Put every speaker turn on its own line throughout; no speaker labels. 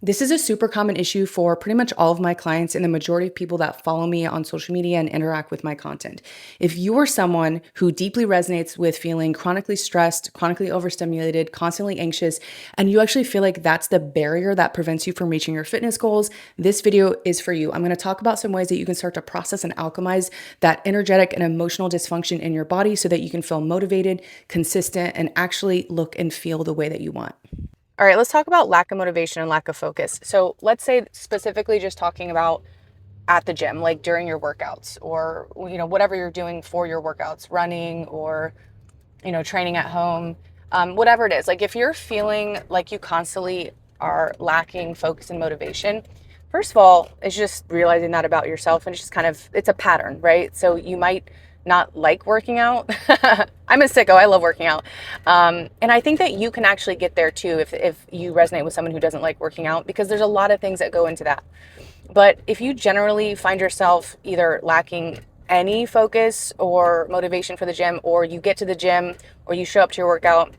This is a super common issue for pretty much all of my clients and the majority of people that follow me on social media and interact with my content. If you are someone who deeply resonates with feeling chronically stressed, chronically overstimulated, constantly anxious, and you actually feel like that's the barrier that prevents you from reaching your fitness goals, this video is for you. I'm going to talk about some ways that you can start to process and alchemize that energetic and emotional dysfunction in your body so that you can feel motivated, consistent, and actually look and feel the way that you want. All right, let's talk about lack of motivation and lack of focus. So let's say specifically just talking about at the gym, like during your workouts or, whatever you're doing for your workouts, running or, training at home, whatever it is. Like if you're feeling like you constantly are lacking focus and motivation, first of all, it's just realizing that about yourself, and it's just it's a pattern, right? So you might not like working out. I'm a sicko. I love working out. And I think that you can actually get there too if you resonate with someone who doesn't like working out, because there's a lot of things that go into that. But if you generally find yourself either lacking any focus or motivation for the gym, or you get to the gym or you show up to your workout,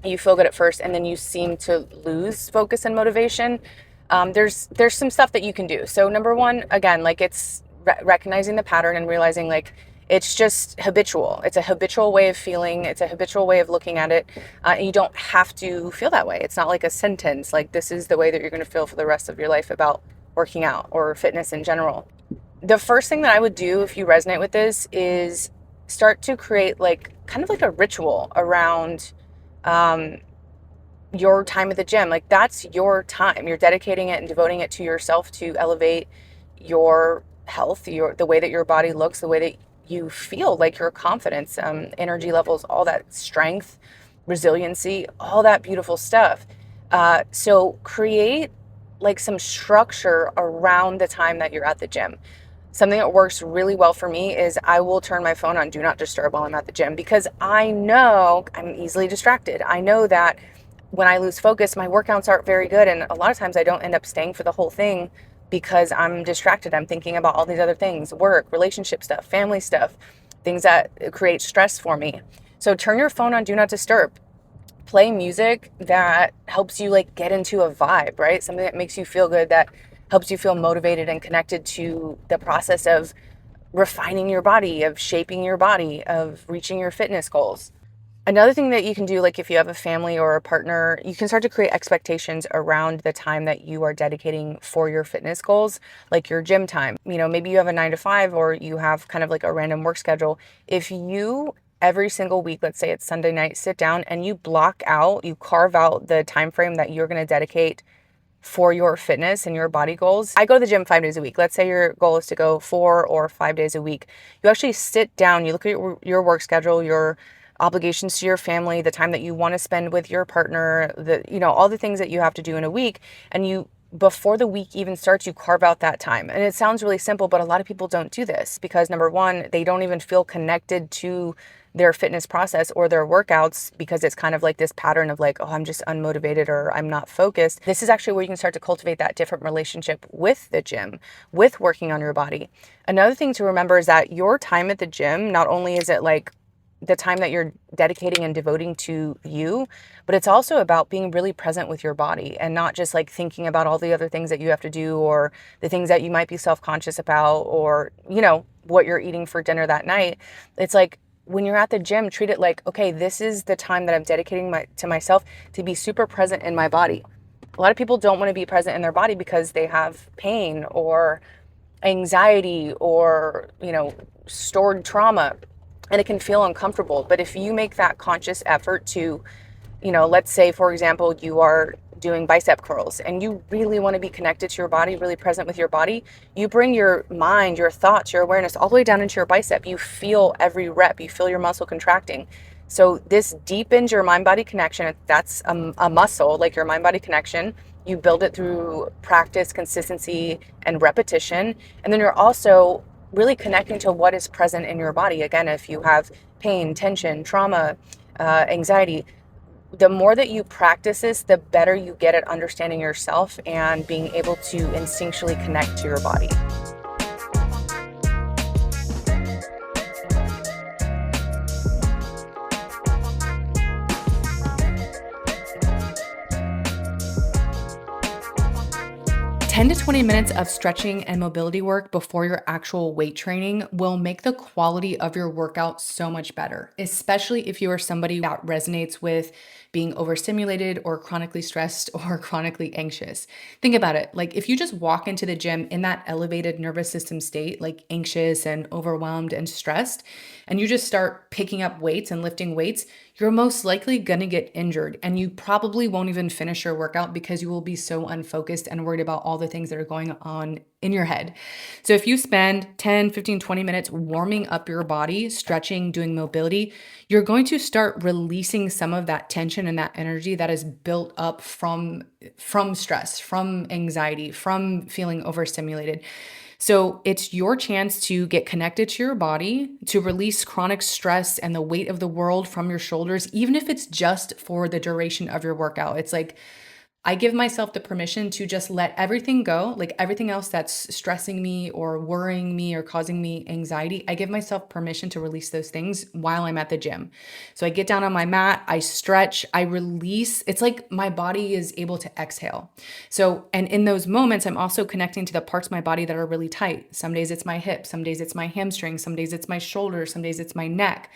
you feel good at first and then you seem to lose focus and motivation, there's some stuff that you can do. So number one, again, like it's recognizing the pattern and realizing like it's just habitual. It's a habitual way of feeling. It's a habitual way of looking at it. And you don't have to feel that way. It's not like a sentence, like this is the way that you're going to feel for the rest of your life about working out or fitness in general. The first thing that I would do if you resonate with this is start to create like kind of like a ritual around your time at the gym. Like that's your time. You're dedicating it and devoting it to yourself to elevate your health, the way that your body looks, the way that you feel, like your confidence, energy levels, all that strength, resiliency, all that beautiful stuff. So create like some structure around the time that you're at the gym. Something that works really well for me is I will turn my phone on do not disturb while I'm at the gym, because I know I'm easily distracted. I know that when I lose focus, my workouts aren't very good. And a lot of times I don't end up staying for the whole thing because I'm distracted. I'm thinking about all these other things, work, relationship stuff, family stuff, things that create stress for me. So turn your phone on do not disturb. Play music that helps you like get into a vibe, right? Something that makes you feel good, that helps you feel motivated and connected to the process of refining your body, of shaping your body, of reaching your fitness goals. Another thing that you can do, like if you have a family or a partner, you can start to create expectations around the time that you are dedicating for your fitness goals, like your gym time. Maybe you have a 9 to 5 or you have kind of like a random work schedule. If you every single week, let's say it's Sunday night, sit down and you carve out the time frame that you're going to dedicate for your fitness and your body goals. I go to the gym 5 days a week. Let's say your goal is to go 4 or 5 days a week. You actually sit down, you look at your work schedule, your obligations to your family, the time that you want to spend with your partner, all the things that you have to do in a week. And before the week even starts, you carve out that time. And it sounds really simple, but a lot of people don't do this because number one, they don't even feel connected to their fitness process or their workouts, because it's kind of like this pattern of like, oh, I'm just unmotivated or I'm not focused. This is actually where you can start to cultivate that different relationship with the gym, with working on your body. Another thing to remember is that your time at the gym, not only is it like the time that you're dedicating and devoting to you, but it's also about being really present with your body and not just like thinking about all the other things that you have to do or the things that you might be self-conscious about or, what you're eating for dinner that night. It's like when you're at the gym, treat it like, okay, this is the time that I'm dedicating to myself to be super present in my body. A lot of people don't want to be present in their body because they have pain or anxiety or, stored trauma. And it can feel uncomfortable. But if you make that conscious effort to, let's say, for example, you are doing bicep curls and you really want to be connected to your body, really present with your body, you bring your mind, your thoughts, your awareness all the way down into your bicep. You feel every rep, you feel your muscle contracting. So this deepens your mind-body connection. That's a muscle, like your mind-body connection. You build it through practice, consistency, and repetition. And then you're also really connecting to what is present in your body. Again, if you have pain, tension, trauma, anxiety, the more that you practice this, the better you get at understanding yourself and being able to instinctually connect to your body. 10 to 20 minutes of stretching and mobility work before your actual weight training will make the quality of your workout so much better, especially if you are somebody that resonates with being overstimulated or chronically stressed or chronically anxious. Think about it. Like if you just walk into the gym in that elevated nervous system state, like anxious and overwhelmed and stressed, and you just start picking up weights and lifting weights, you're most likely going to get injured and you probably won't even finish your workout because you will be so unfocused and worried about all the things that are going on in your head. So if you spend 10, 15, 20 minutes warming up your body, stretching, doing mobility, you're going to start releasing some of that tension and that energy that is built up from stress, from anxiety, from feeling overstimulated. So it's your chance to get connected to your body, to release chronic stress and the weight of the world from your shoulders, even if it's just for the duration of your workout. It's like I give myself the permission to just let everything go, like everything else that's stressing me or worrying me or causing me anxiety. I give myself permission to release those things while I'm at the gym. So I get down on my mat, I stretch, I release. It's like my body is able to exhale. So, and in those moments, I'm also connecting to the parts of my body that are really tight. Some days it's my hip, some days it's my hamstring, some days it's my shoulder, some days it's my neck.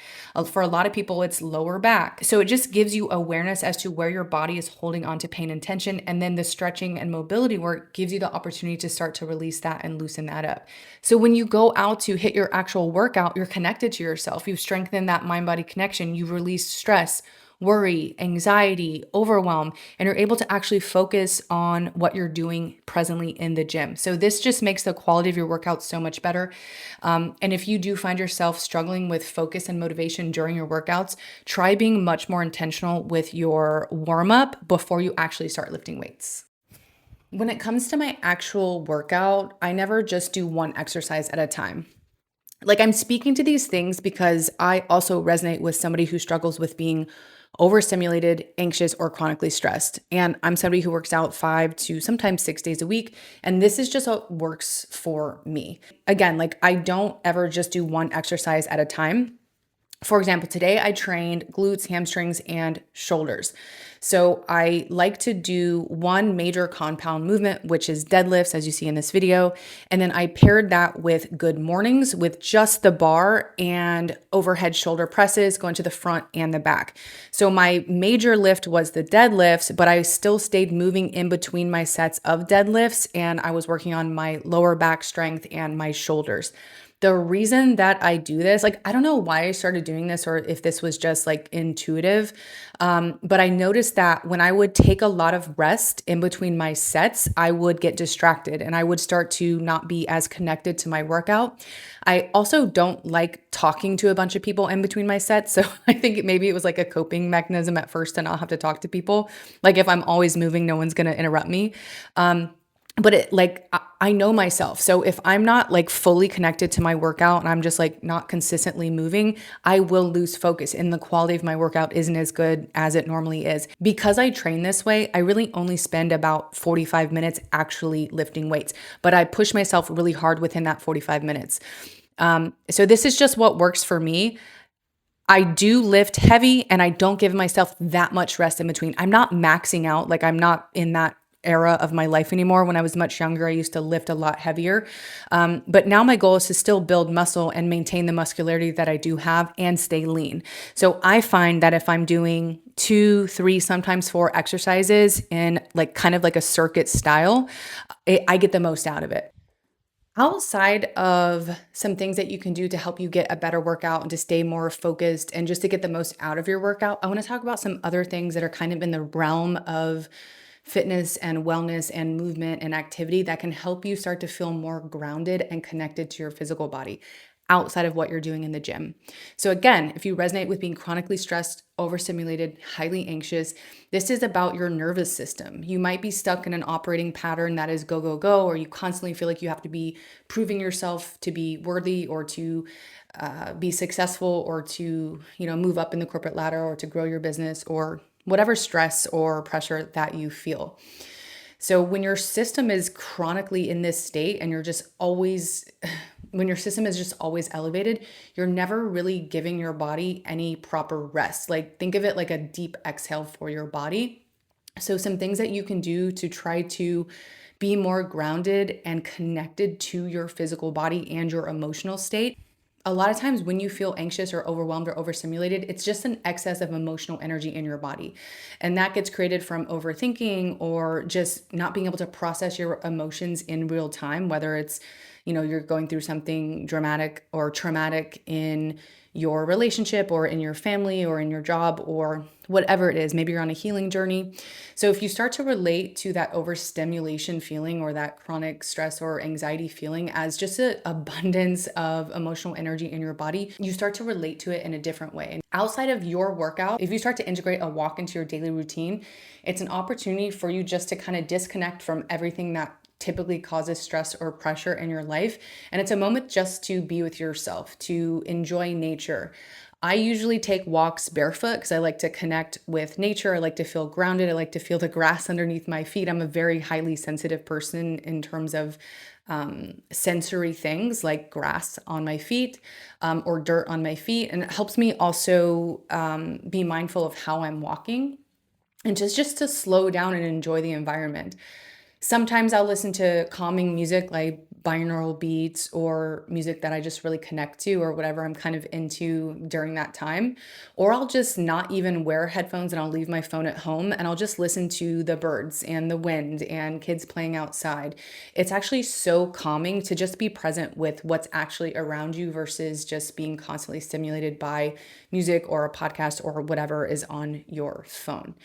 For a lot of people, it's lower back. So it just gives you awareness as to where your body is holding on to pain and tension. And then the stretching and mobility work gives you the opportunity to start to release that and loosen that up. So when you go out to hit your actual workout, you're connected to yourself. You've strengthened that mind-body connection. You've released stress, worry, anxiety, overwhelm, and you're able to actually focus on what you're doing presently in the gym. So this just makes the quality of your workout so much better. And if you do find yourself struggling with focus and motivation during your workouts, try being much more intentional with your warm up before you actually start lifting weights. When it comes to my actual workout, I never just do one exercise at a time. Like I'm speaking to these things because I also resonate with somebody who struggles with being overstimulated, anxious, or chronically stressed. And I'm somebody who works out 5 to sometimes 6 days a week. And this is just what works for me. Again, like I don't ever just do one exercise at a time. For example, today I trained glutes, hamstrings, and shoulders. So I like to do one major compound movement, which is deadlifts, as you see in this video. And then I paired that with good mornings with just the bar and overhead shoulder presses going to the front and the back. So my major lift was the deadlifts, but I still stayed moving in between my sets of deadlifts and I was working on my lower back strength and my shoulders. The reason that I do this, like, I don't know why I started doing this or if this was just like intuitive, but I noticed that when I would take a lot of rest in between my sets, I would get distracted and I would start to not be as connected to my workout. I also don't like talking to a bunch of people in between my sets. So I think maybe it was like a coping mechanism at first to not have to talk to people. Like if I'm always moving, no one's going to interrupt me. But it like I know myself. So if I'm not like fully connected to my workout and I'm just like not consistently moving, I will lose focus and the quality of my workout isn't as good as it normally is. Because I train this way, I really only spend about 45 minutes actually lifting weights, but I push myself really hard within that 45 minutes. So this is just what works for me. I do lift heavy and I don't give myself that much rest in between. I'm not maxing out, like I'm not in that era of my life anymore. When I was much younger, I used to lift a lot heavier. But now my goal is to still build muscle and maintain the muscularity that I do have and stay lean. So I find that if I'm doing 2, 3, sometimes 4 exercises in like kind of like a circuit style, I get the most out of it. Outside of some things that you can do to help you get a better workout and to stay more focused and just to get the most out of your workout, I want to talk about some other things that are kind of in the realm of fitness and wellness and movement and activity that can help you start to feel more grounded and connected to your physical body outside of what you're doing in the gym. So again, if you resonate with being chronically stressed, overstimulated, highly anxious, this is about your nervous system. You might be stuck in an operating pattern that is go, go, go, or you constantly feel like you have to be proving yourself to be worthy or to be successful or to, move up in the corporate ladder or to grow your business or whatever stress or pressure that you feel. So when your system is chronically in this state and when your system is just always elevated, you're never really giving your body any proper rest. Like think of it like a deep exhale for your body. So some things that you can do to try to be more grounded and connected to your physical body and your emotional state. A lot of times when you feel anxious or overwhelmed or overstimulated, it's just an excess of emotional energy in your body. And that gets created from overthinking or just not being able to process your emotions in real time, whether it's, you're going through something dramatic or traumatic in your relationship or in your family or in your job or whatever it is. Maybe you're on a healing journey. So if you start to relate to that overstimulation feeling or that chronic stress or anxiety feeling as just an abundance of emotional energy in your body, you start to relate to it in a different way. And outside of your workout, if you start to integrate a walk into your daily routine, it's an opportunity for you just to kind of disconnect from everything that typically causes stress or pressure in your life. And it's a moment just to be with yourself, to enjoy nature. I usually take walks barefoot because I like to connect with nature. I like to feel grounded. I like to feel the grass underneath my feet. I'm a very highly sensitive person in terms of sensory things like grass on my feet or dirt on my feet. And it helps me also be mindful of how I'm walking and just to slow down and enjoy the environment. Sometimes I'll listen to calming music like binaural beats or music that I just really connect to or whatever I'm kind of into during that time. Or I'll just not even wear headphones and I'll leave my phone at home and I'll just listen to the birds and the wind and kids playing outside. It's actually so calming to just be present with what's actually around you versus just being constantly stimulated by music or a podcast or whatever is on your phone.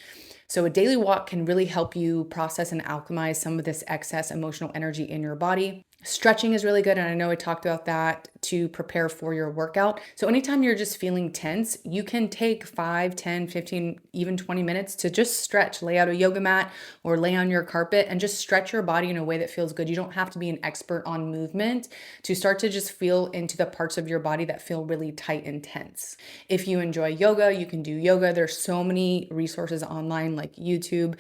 So a daily walk can really help you process and alchemize some of this excess emotional energy in your body. Stretching is really good, and I know I talked about that to prepare for your workout. So anytime you're just feeling tense, you can take 5, 10, 15, even 20 minutes to just stretch, lay out a yoga mat or lay on your carpet and just stretch your body in a way that feels good. You don't have to be an expert on movement to start to just feel into the parts of your body that feel really tight and tense. If you enjoy yoga, you can do yoga. There's so many resources online like YouTube,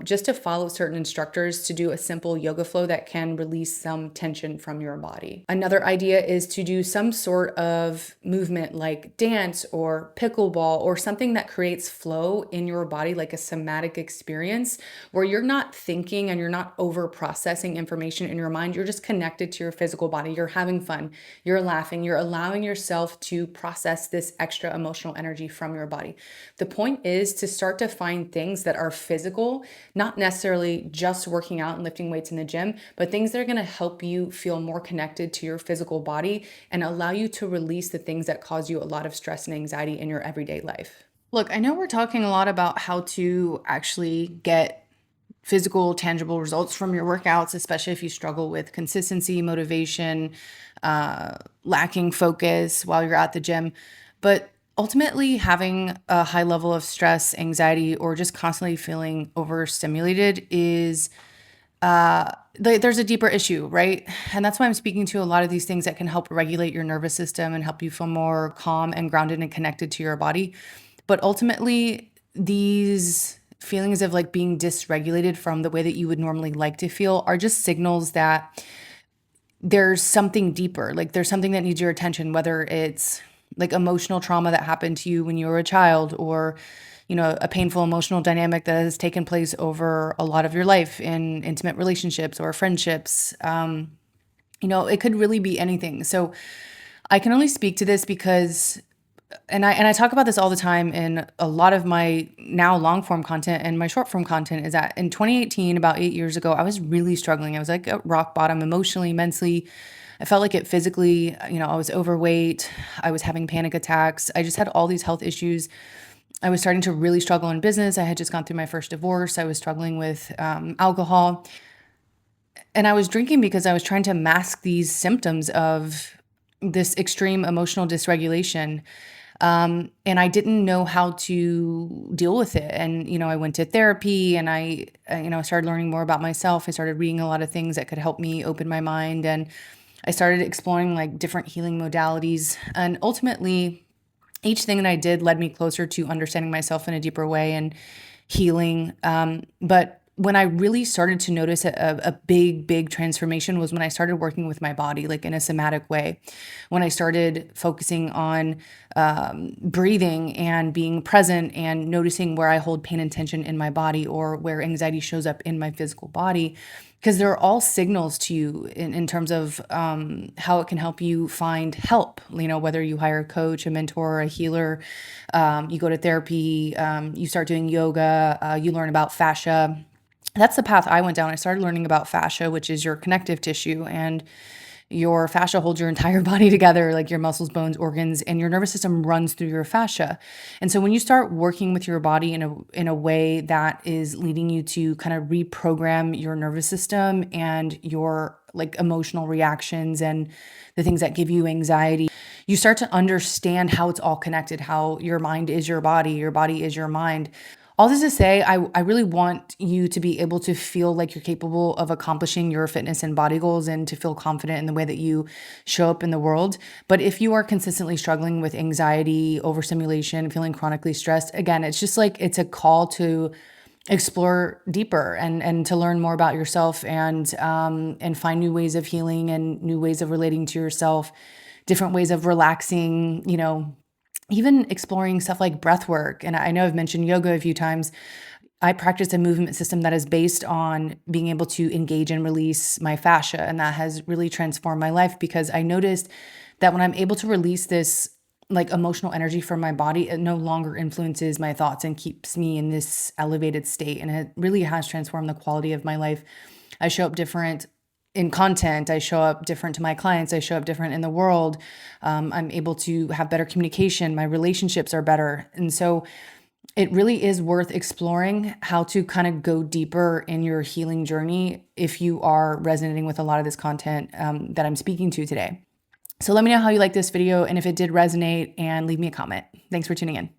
just to follow certain instructors to do a simple yoga flow that can release some tension from your body. Another idea is to do some sort of movement like dance or pickleball or something that creates flow in your body, like a somatic experience where you're not thinking and you're not over processing information in your mind. You're just connected to your physical body. You're having fun. You're laughing. You're allowing yourself to process this extra emotional energy from your body. The point is to start to find things that are physical, not necessarily just working out and lifting weights in the gym, but things that are going to help you feel more connected to your physical body and allow you to release the things that cause you a lot of stress and anxiety in your everyday life. Look, I know we're talking a lot about how to actually get physical, tangible results from your workouts, especially if you struggle with consistency, motivation, lacking focus while you're at the gym. But ultimately, having a high level of stress, anxiety, or just constantly feeling overstimulated is there's a deeper issue, right? And that's why I'm speaking to a lot of these things that can help regulate your nervous system and help you feel more calm and grounded and connected to your body. But ultimately, these feelings of like being dysregulated from the way that you would normally like to feel are just signals that there's something deeper. Like there's something that needs your attention, whether it's like emotional trauma that happened to you when you were a child or a painful emotional dynamic that has taken place over a lot of your life in intimate relationships or friendships. It could really be anything. So I can only speak to this because and I talk about this all the time in a lot of my now long form content and my short form content is that in 2018, about 8 years ago, I was really struggling. I was like at rock bottom emotionally, mentally. I felt like it physically, I was overweight. I was having panic attacks. I just had all these health issues. I was starting to really struggle in business. I had just gone through my first divorce. I was struggling with alcohol. And I was drinking because I was trying to mask these symptoms of this extreme emotional dysregulation. And I didn't know how to deal with it. And, I went to therapy and I started learning more about myself. I started reading a lot of things that could help me open my mind. And I started exploring like different healing modalities. And ultimately, each thing that I did led me closer to understanding myself in a deeper way and healing. But when I really started to notice a big transformation was when I started working with my body, like in a somatic way. When I started focusing on breathing and being present and noticing where I hold pain and tension in my body or where anxiety shows up in my physical body.
because they're all signals to you in terms of how it can help you find help. Whether you hire a coach, a mentor, a healer, you go to therapy, you start doing yoga, you learn about fascia. That's the path I went down. I started learning about fascia, which is your connective tissue, and your fascia holds your entire body together, like your muscles, bones, organs, and your nervous system runs through your fascia. And so when you start working with your body in a way that is leading you to kind of reprogram your nervous system and your like emotional reactions and the things that give you anxiety, you start to understand how it's all connected, how your mind is your body is your mind. All this to say, I really want you to be able to feel like you're capable of accomplishing your fitness and body goals and to feel confident in the way that you show up in the world. But if you are consistently struggling with anxiety, overstimulation, feeling chronically stressed, again, it's just like it's a call to explore deeper and to learn more about yourself and find new ways of healing and new ways of relating to yourself, different ways of relaxing, even exploring stuff like breath work. And I know I've mentioned yoga a few times. I practice a movement system that is based on being able to engage and release my fascia. And that has really transformed my life because I noticed that when I'm able to release this like emotional energy from my body, it no longer influences my thoughts and keeps me in this elevated state. And it really has transformed the quality of my life. I show up different in content. I show up different to my clients. I show up different in the world. I'm able to have better communication. My relationships are better. And so it really is worth exploring how to kind of go deeper in your healing journey if you are resonating with a lot of this content that I'm speaking to today. So let me know how you like this video and if it did resonate, and leave me a comment. Thanks for tuning in.